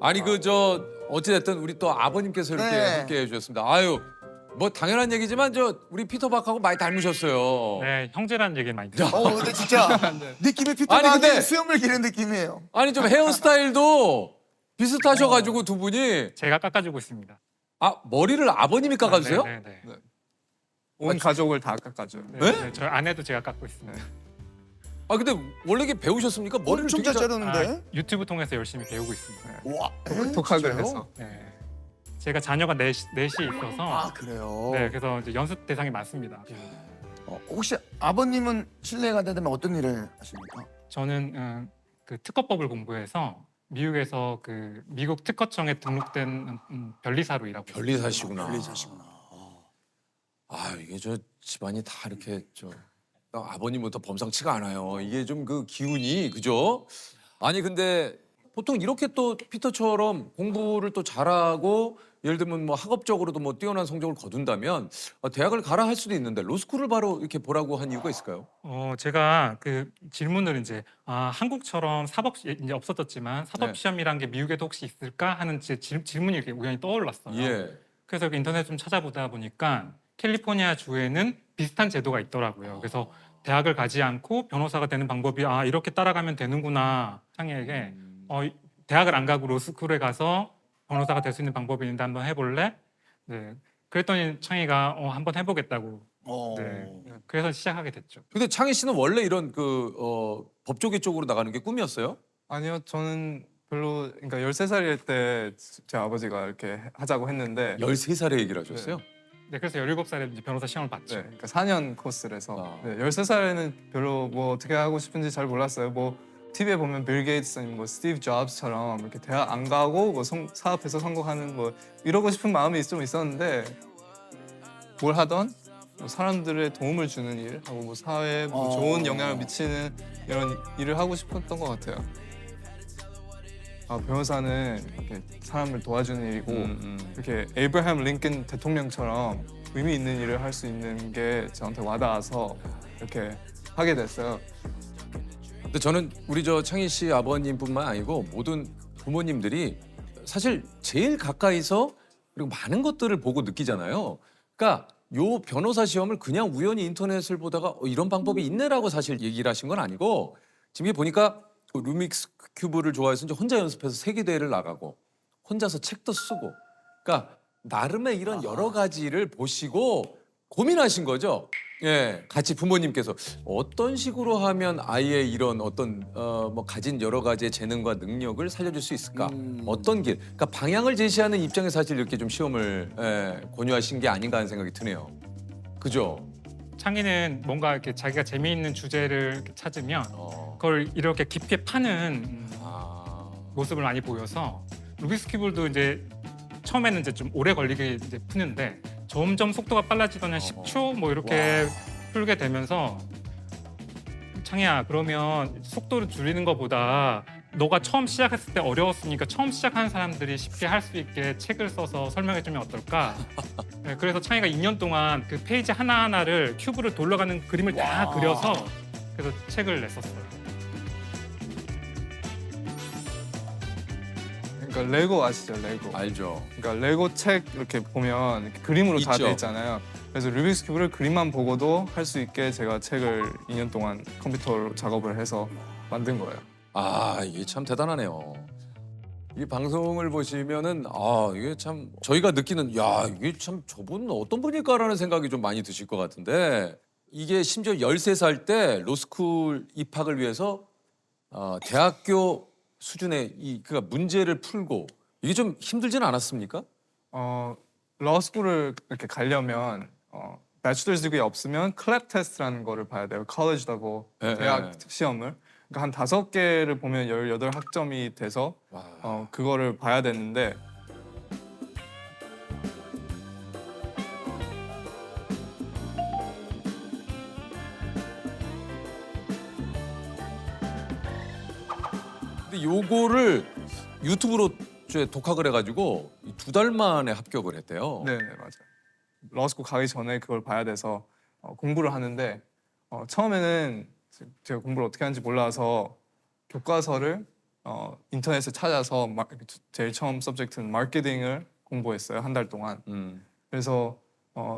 아니 그 저 어찌됐든 우리 또 아버님께서 이렇게 네. 함께 해주셨습니다. 아유 뭐 당연한 얘기지만 저 우리 피터박하고 많이 닮으셨어요. 네, 형제라는 얘기 많이 들어요. 근데 진짜 느낌이 아니, 피터박이 근데- 수염을 기른 느낌이에요. 아니 좀 헤어스타일도 비슷하셔가지고 두 분이 제가 깎아주고 있습니다. 아 머리를 아버님이 깎아주세요? 네, 네, 네. 온 가족을 다 깎아줘요. 네, 네? 네, 저희 아내도 제가 깎고 있습니다. 아 근데 원래 이게 배우셨습니까? 머리를 엄청 되게 잘 잘- 자르는데. 아, 유튜브 통해서 열심히 배우고 있습니다. 와, 독학을 진짜요? 해서. 네. 제가 자녀가 넷이 있어서 아 그래요. 네, 그래서 이제 연습 대상이 많습니다. 혹시 아버님은 실례가 되면 어떤 일을 하십니까? 저는 그 특허법을 공부해서 미국에서 그 미국 특허청에 등록된 변리사로 일하고 있습니다. 변리사시구나. 변리사시구나. 아 이게 저 집안이 다 이렇게 저 아버님부터 범상치가 않아요. 이게 좀 그 기운이 그죠? 아니 근데 보통 이렇게 또 피터처럼 공부를 또 잘하고 예를 들면 뭐 학업적으로도 뭐 뛰어난 성적을 거둔다면 대학을 가라 할 수도 있는데 로스쿨을 바로 이렇게 보라고 한 이유가 있을까요? 제가 그 질문을 이제 한국처럼 사법 이제 없어졌지만 사법 네. 시험이란 게 미국에도 혹시 있을까 하는 질문이 이렇게 우연히 떠올랐어요. 예. 그래서 이렇게 인터넷 좀 찾아보다 보니까 캘리포니아 주에는 비슷한 제도가 있더라고요. 그래서 대학을 가지 않고 변호사가 되는 방법이 이렇게 따라가면 되는구나. 창희에게 대학을 안 가고 로스쿨에 가서 변호사가 될 수 있는 방법이 있는데 한번 해볼래? 네. 그랬더니 창희가 한번 해보겠다고. 네. 그래서 시작하게 됐죠. 근데 창희 씨는 원래 이런 그 법조계 쪽으로 나가는 게 꿈이었어요? 아니요, 저는 별로 그러니까 13살일 때 제 아버지가 이렇게 하자고 했는데 13살에 얘기를 하셨어요? 네, 그래서 17살에 이제 변호사 시험을 봤죠. 네, 그러니까 4년 코스라서 아. 네, 13살에는 별로 뭐 어떻게 하고 싶은지 잘 몰랐어요. 뭐 TV에 보면 빌 게이츠 아니면 뭐 스티브 잡스처럼 이렇게 대학 안 가고 뭐 사업해서 성공하는 뭐 이러고 싶은 마음이 좀 있었는데 뭘 하던 뭐 사람들의 도움을 주는 일 하고 뭐 사회에 뭐 좋은 영향을 미치는 이런 일을 하고 싶었던 것 같아요. 변호사는 이렇게 사람을 도와주는 일이고 이렇게 에이브라함 링컨 대통령처럼 의미 있는 일을 할 수 있는 게 저한테 와닿아서 이렇게 하게 됐어요. 근데 저는 우리 저 창희 씨 아버님뿐만 아니고 모든 부모님들이 사실 제일 가까이서 그리고 많은 것들을 보고 느끼잖아요. 그러니까 요 변호사 시험을 그냥 우연히 인터넷을 보다가 이런 방법이 있네라고 사실 얘기를 하신 건 아니고 지금 이게 보니까 그 루믹스 큐브를 좋아해서 이제 혼자 연습해서 세계대회를 나가고 혼자서 책도 쓰고 그러니까 나름의 이런 여러 가지를 보시고 고민하신 거죠. 예, 같이 부모님께서 어떤 식으로 하면 아이의 이런 어떤 뭐 가진 여러 가지의 재능과 능력을 살려줄 수 있을까? 어떤 길? 그러니까 방향을 제시하는 입장에서 사실 이렇게 좀 시험을 권유하신 게 아닌가 하는 생각이 드네요. 그죠? 창희는 뭔가 이렇게 자기가 재미있는 주제를 이렇게 찾으면 그걸 이렇게 깊게 파는 아, 모습을 많이 보여서 루비스 큐브도 이제 처음에는 이제 좀 오래 걸리게 이제 푸는데 점점 속도가 빨라지던 한 10초 뭐 이렇게 풀게 되면서 창희야 그러면 속도를 줄이는 것보다 너가 처음 시작했을 때 어려웠으니까 처음 시작하는 사람들이 쉽게 할 수 있게 책을 써서 설명해주면 어떨까? 네, 그래서 창희가 2년 동안 그 페이지 하나하나를 큐브를 돌려가는 그림을 다 그려서 그래서 책을 냈었어요. 그러니까 레고 아시죠? 레고. 알죠. 그러니까 레고 책 이렇게 보면 이렇게 그림으로 다 있죠. 돼 있잖아요. 그래서 루빅스 큐브를 그림만 보고도 할 수 있게 제가 책을 2년 동안 컴퓨터로 작업을 해서 만든 거예요. 아 이게 참 대단하네요. 이 방송을 보시면은 이게 참 저희가 느끼는 야 이게 참 저분 어떤 분일까라는 생각이 좀 많이 드실 것 같은데 이게 심지어 13살 때 로스쿨 입학을 위해서 대학교 수준의 그러니까 문제를 풀고 이게 좀 힘들진 않았습니까? 러스쿨을 이렇게 가려면 배추럴스 디그리 없으면 클랩 테스트라는 거를 봐야 돼요. 컬리지 더블 예, 대학 예. 시험을. 그러니까 한 5개를 보면 18학점이 돼서 그거를 봐야 되는데 근데 요거를 유튜브로 독학을 해가지고 2달 만에 합격을 했대요. 네, 맞아요. 러스쿨 가기 전에 그걸 봐야 돼서 공부를 하는데 처음에는 제가 공부를 어떻게 하는지 몰라서 교과서를 인터넷에 찾아서 제일 처음 서브젝트는 마케팅을 공부했어요. 한 달 동안. 그래서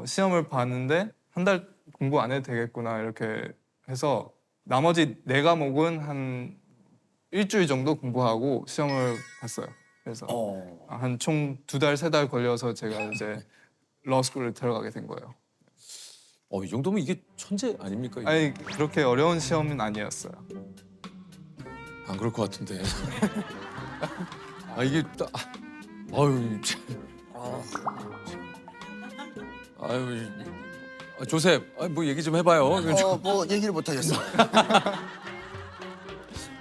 시험을 봤는데 한 달 공부 안 해도 되겠구나 이렇게 해서 나머지 4과목은 한 일주일 정도 공부하고 시험을 봤어요. 그래서 한 총 2달, 3달 걸려서 제가 이제 러스쿨을 들어가게 된 거예요. 이 정도면 이게 천재 아닙니까? 이게? 아니 그렇게 어려운 시험은 아니었어요. 안 그럴 것 같은데. 이게 딱 아유 참. 아유 조셉 뭐 얘기 좀 해봐요. 뭐 얘기를 못 하겠어.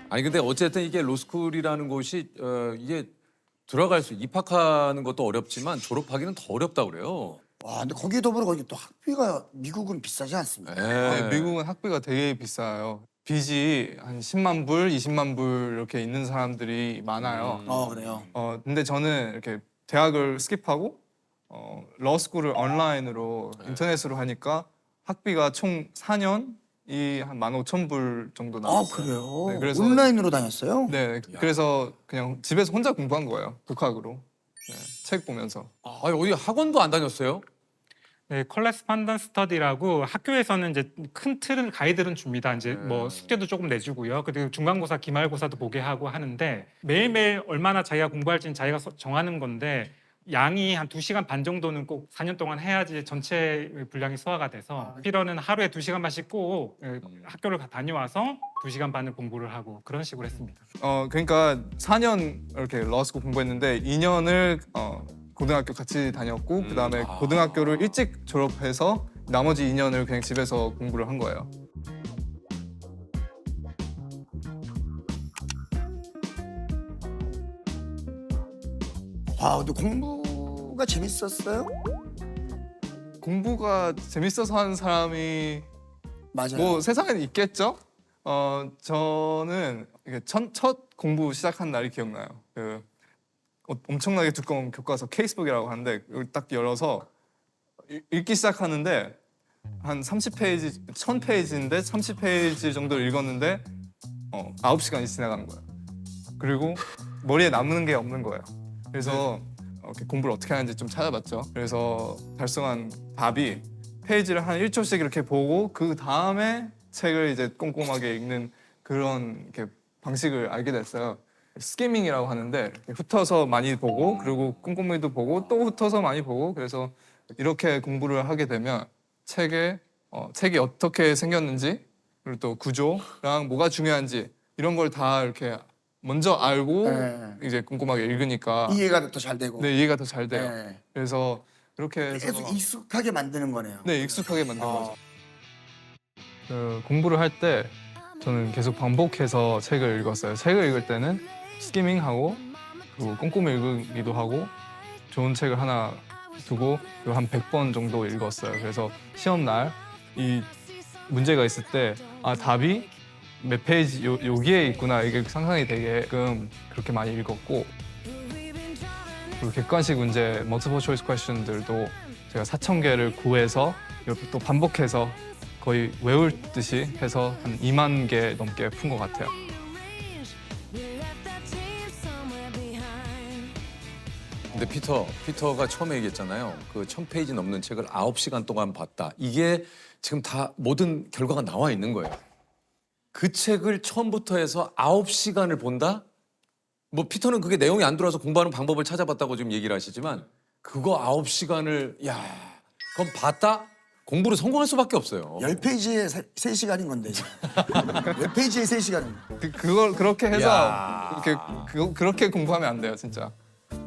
아니 근데 어쨌든 이게 로스쿨이라는 곳이 이게 입학하는 것도 어렵지만 졸업하기는 더 어렵다 그래요. 와, 근데 거기에 더불어 거기 또 학비가 미국은 비싸지 않습니까? 네. 미국은 학비가 되게 비싸요. 빚이 한 10만 불, 20만 불 이렇게 있는 사람들이 많아요. 그래요. 근데 저는 이렇게 대학을 스킵하고 러스쿨을 온라인으로 인터넷으로 하니까 학비가 총 4년이 한 15,000불 정도 나왔어요. 그래요? 네, 그래서 온라인으로 다녔어요? 네, 그래서 그냥 집에서 혼자 공부한 거예요. 독학으로. 네, 책 보면서. 어디 학원도 안 다녔어요? 네, 컬레스판던스 스터디라고 학교에서는 이제 큰 틀은 가이드는 줍니다. 이제 뭐 숙제도 조금 내주고요. 그리고 중간고사, 기말고사도 보게 하고 하는데 매일매일 얼마나 자기가 공부할지는 자기가 정하는 건데 양이 한 2시간 반 정도는 꼭 4년 동안 해야지 전체 분량이 소화가 돼서 필요는 하루에 2시간만씩 꼭 학교를 다녀와서 2시간 반을 공부를 하고 그런 식으로 했습니다. 그러니까 4년 이렇게 러스쿨 공부했는데 2년을 고등학교 같이 다녔고 그다음에 고등학교를 일찍 졸업해서 나머지 2년을 그냥 집에서 공부를 한 거예요. 와, 근데 공부가 재밌었어요? 공부가 재밌어서 하는 사람이 맞아요. 뭐 세상에는 있겠죠. 저는 이게 첫 공부 시작한 날이 기억나요. 엄청나게 두꺼운 교과서 케이스북이라고 하는데 이걸 딱 열어서 읽기 시작하는데 한 30페이지, 1000페이지인데 30페이지 정도 읽었는데 9시간이 지나가는 거예요. 그리고 머리에 남는 게 없는 거예요. 그래서 이렇게 공부를 어떻게 하는지 좀 찾아봤죠. 그래서 달성한 답이 페이지를 한 1초씩 이렇게 보고 그 다음에 책을 이제 꼼꼼하게 읽는 그런 이렇게 방식을 알게 됐어요. 스키밍이라고 하는데 훑어서 많이 보고 그리고 꼼꼼히도 보고 또 훑어서 많이 보고 그래서 이렇게 공부를 하게 되면 책이 어떻게 생겼는지 그리고 또 구조랑 뭐가 중요한지 이런 걸 다 이렇게 먼저 알고 이제 꼼꼼하게 읽으니까 이해가 더 잘 되고. 네, 이해가 더 잘 돼요. 네. 그래서 이렇게 해서 계속 익숙하게 만드는 거네요. 네, 익숙하게 만든 거죠. 공부를 할 때 저는 계속 반복해서 책을 읽었어요. 책을 읽을 때는 스키밍하고 그리고 꼼꼼히 읽기도 하고 좋은 책을 하나 두고 그리고 한 100번 정도 읽었어요. 그래서 시험 날 이 문제가 있을 때 답이 몇 페이지 여기에 있구나 이게 상상이 되게끔 그렇게 많이 읽었고 그리고 객관식 문제 multiple choice question들도 제가 4,000개를 구해서 이렇게 또 반복해서 거의 외울 듯이 해서 한 2만 개 넘게 푼 것 같아요. 근데 피터가 처음에 얘기했잖아요. 그 1000페이지 넘는 책을 9시간 동안 봤다. 이게 지금 다 모든 결과가 나와 있는 거예요. 그 책을 처음부터 해서 9시간을 본다? 뭐 피터는 그게 내용이 안 들어와서 공부하는 방법을 찾아봤다고 지금 얘기를 하시지만 그거 9시간을 그럼 봤다? 공부를 성공할 수밖에 없어요. 10페이지에 3시간인 건데. 10페이지에 3시간은. 그걸 그렇게 해서 야. 그렇게 공부하면 안 돼요, 진짜.